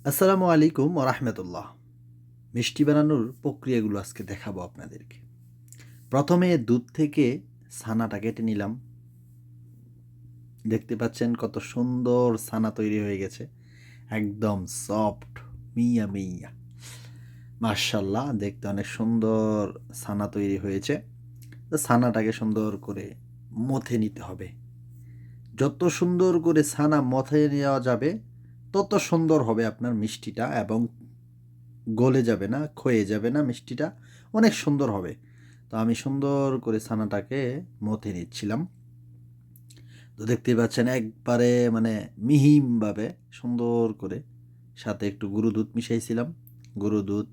আসসালামু আলাইকুম ওয়া রাহমাতুল্লাহ। মিষ্টি বানানোর প্রক্রিয়াগুলো আজকে দেখাবো আপনাদেরকে। প্রথমে দুধ থেকে ছানাটা কেটে নিলাম। দেখতে পাচ্ছেন কত সুন্দর ছানা তৈরি হয়ে গেছে। একদম সফট, মিয়া মিয়া। মাশাআল্লাহ দেখতে অনেক সুন্দর ছানা তৈরি হয়েছে। তো ছানাটাকে সুন্দর করে মথে নিতে হবে। যত সুন্দর করে ছানা মথে নেওয়া যাবে, তত সুন্দর হবে আপনার মিষ্টিটা এবং গলে যাবে না, ক্ষয়ে যাবে না মিষ্টিটা, অনেক সুন্দর হবে। তো আমি সুন্দর করে ছানাটাকে মথে নিচ্ছিলাম। তো দেখতেই পাচ্ছেন একবারে মানে মিহিমভাবে সুন্দর করে, সাথে একটু গুঁড়ো দুধ মিশাইছিলাম। গুঁড়ো দুধ,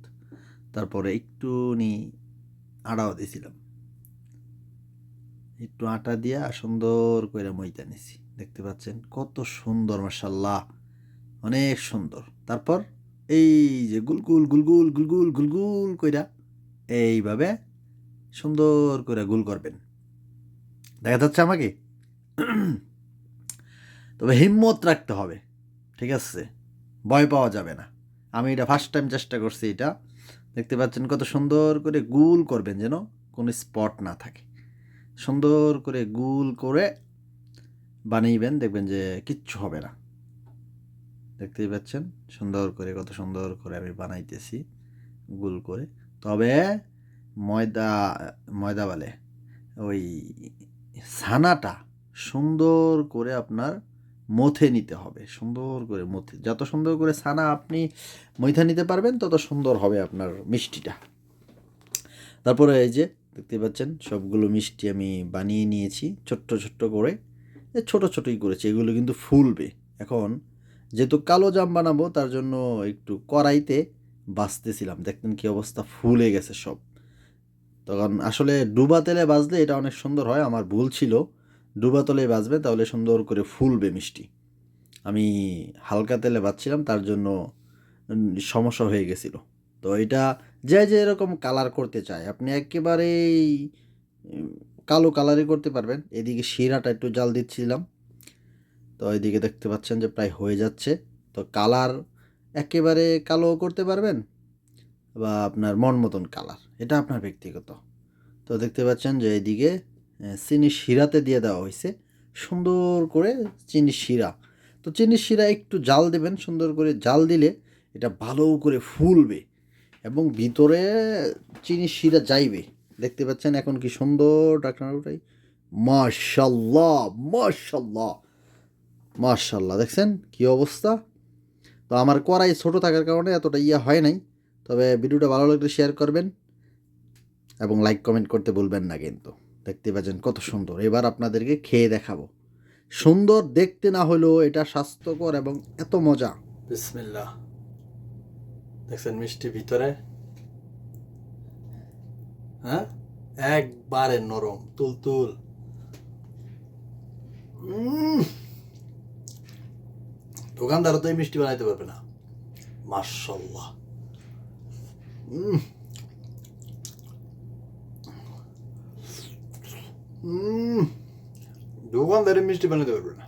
তারপরে একটুনি আটাও দিয়েছিলাম। একটু আটা দিয়া সুন্দর করে মইটা নিছি। দেখতে পাচ্ছেন কত সুন্দর, মাশাআল্লাহ অনেক সুন্দর। তারপর এই যে গুলগুল গুলগুল গুলগুল গুলগুল কইরা এইভাবে সুন্দর করে গুল করবেন। দেখা যাচ্ছে আমাকে? তবে হিম্মত রাখতে হবে। ঠিক আছে? ভয় পাওয়া যাবে না। আমি এটা ফার্স্ট টাইম চেষ্টা করছি এটা। দেখতে পাচ্ছেন কত সুন্দর করে গুল করবেন যেন কোনো স্পট না থাকে। সুন্দর করে গুল করে বানাইবেন, দেখবেন যে কিচ্ছু হবে না। দেখতেই পাচ্ছেন সুন্দর করে, কত সুন্দর করে আমি বানাইতেছি গুল করে। তবে ময়দা ময়দা বলে ওই ছানাটা সুন্দর করে আপনার মথে নিতে হবে। সুন্দর করে মথে, যত সুন্দর করে ছানা আপনি মথে নিতে পারবেন তত সুন্দর হবে আপনার মিষ্টিটা। তারপরে এই যে দেখতে পাচ্ছেন সবগুলো মিষ্টি আমি বানিয়ে নিয়েছি ছোট্ট ছোট্ট করে। ছোট ছোটই করেছি, এগুলো কিন্তু ফুলবে। এখন যেহেতু কালো জাম বানাবো তার জন্য একটু কড়াইতে ভাজতেছিলাম, দেখতেন কি অবস্থা, ফুলে গেছে সব। তখন আসলে ডুবা তেলে ভাজলে এটা অনেক সুন্দর হয়, আমার ভুল ছিল। ডুবা তেলে ভাজবে তাহলে সুন্দর করে ফুলবে মিষ্টি। আমি হালকা তেলে ভাজছিলাম, তার জন্য সমস্যা হয়ে গেছিল। তো এটা যে যে এরকম কালার করতে চায় আপনি একেবারেই উম, কালো কালারই করতে পারবেন। এদিকে শিরাটা একটু জাল দিচ্ছিলাম। তো এদিকে দেখতে পাচ্ছেন যে প্রায় হয়ে যাচ্ছে। তো কালার একেবারে কালো করতে পারবেন বা আপনার মন মতন কালার, এটা আপনার ব্যক্তিগত। তো দেখতে পাচ্ছেন যে এইদিকে চিনি শিরাতে দিয়ে দেওয়া হয়েছে সুন্দর করে চিনি শিরা। তো চিনি শিরা একটু জাল দেবেন, সুন্দর করে জাল দিলে এটা ভালো করে ফুলবে এবং ভিতরে চিনি শিরা যাইবে। দেখতে পাচ্ছেন এখন কি সুন্দর ডাকনাটাই, মাশাল্লাহ মাশাল্লাহ মাশাল্লাহ। দেখছেন কি অবস্থা? তো আমার কড়াই ছোট থাকার কারণে এতটা ইয়া হয় নাই। তবে ভিডিওটা ভালো লাগলে শেয়ার করবেন এবং লাইক কমেন্ট করতে ভুলবেন না কিন্তু। দেখতে পাচ্ছেন কত সুন্দর, এবার আপনাদেরকে খেয়ে দেখাবো। সুন্দর দেখতে না হলেও এটা স্বাস্থ্যকর এবং এত মজা। বিসমিল্লাহ। দেখছেন মিষ্টি ভিতরে, হ্যাঁ একবারে নরম তুলতুল। দোকানদারও তো এই মিষ্টি বানাইতে পারবে না। মাশাল্লাহ। দোকানদারের মিষ্টি বানাইতে পারবে না।